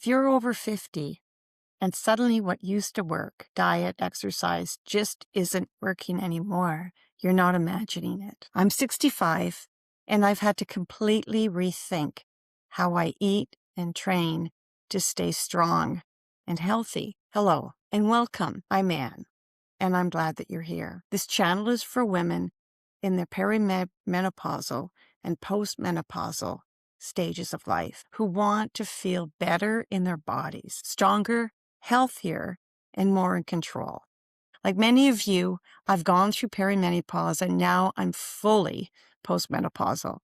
If you're over 50 and suddenly what used to work, diet, exercise, just isn't working anymore, you're not imagining it. I'm 65 and I've had to completely rethink how I eat and train to stay strong and healthy. Hello and welcome. I'm Anne, and I'm glad that you're here. This channel is for women in their perimenopausal and postmenopausal stages of life who want to feel better in their bodies, stronger, healthier, and more in control. Like many of you, I've gone through perimenopause and now I'm fully postmenopausal.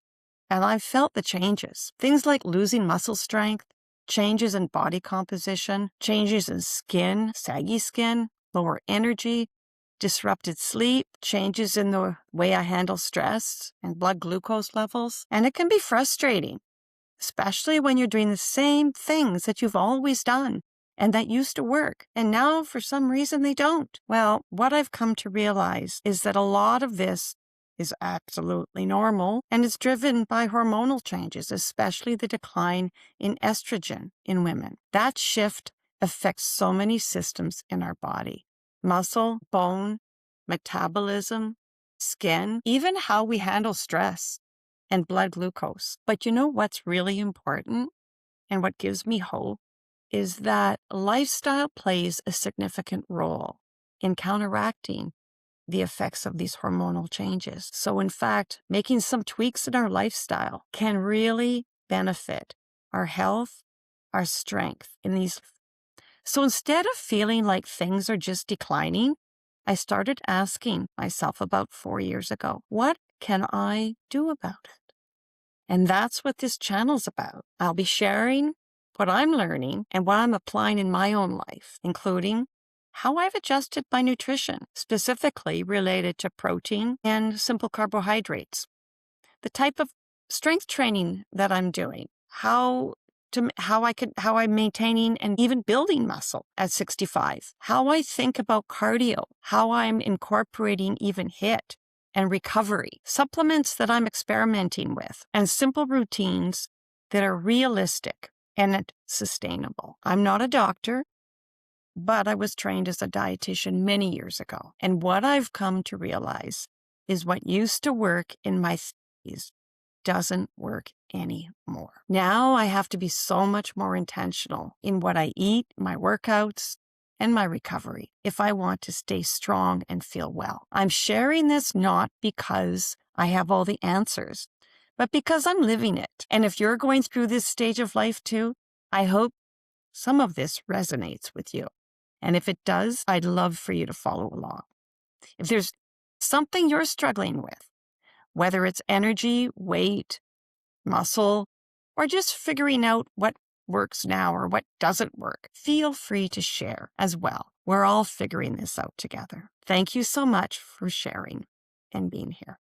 And I've felt the changes. Things like losing muscle strength, changes in body composition, changes in skin, saggy skin, lower energy, disrupted sleep, changes in the way I handle stress and blood glucose levels. And it can be frustrating, especially when you're doing the same things that you've always done and that used to work. And now, for some reason, they don't. Well, what I've come to realize is that a lot of this is absolutely normal and it's driven by hormonal changes, especially the decline in estrogen in women. That shift affects so many systems in our body: muscle, bone, metabolism, skin, even how we handle stress and blood glucose. But you know what's really important and what gives me hope is that lifestyle plays a significant role in counteracting the effects of these hormonal changes. So in fact, making some tweaks in our lifestyle can really benefit our health, our strength in these. So instead of feeling like things are just declining, I started asking myself about 4 years ago, what can I do about it? And that's what this channel's about. I'll be sharing what I'm learning and what I'm applying in my own life, including how I've adjusted my nutrition, specifically related to protein and simple carbohydrates, the type of strength training that I'm doing, how I'm maintaining and even building muscle at 65, how I think about cardio, how I'm incorporating even HIIT and recovery, supplements that I'm experimenting with, and simple routines that are realistic and sustainable. I'm not a doctor, but I was trained as a dietitian many years ago. And what I've come to realize is what used to work in my 30s doesn't work anymore. Now I have to be so much more intentional in what I eat, my workouts, and my recovery if I want to stay strong and feel well. I'm sharing this not because I have all the answers, but because I'm living it. And if you're going through this stage of life too, I hope some of this resonates with you. And if it does, I'd love for you to follow along. If there's something you're struggling with, whether it's energy, weight, muscle, or just figuring out what works now or what doesn't work, feel free to share as well. We're all figuring this out together. Thank you so much for sharing and being here.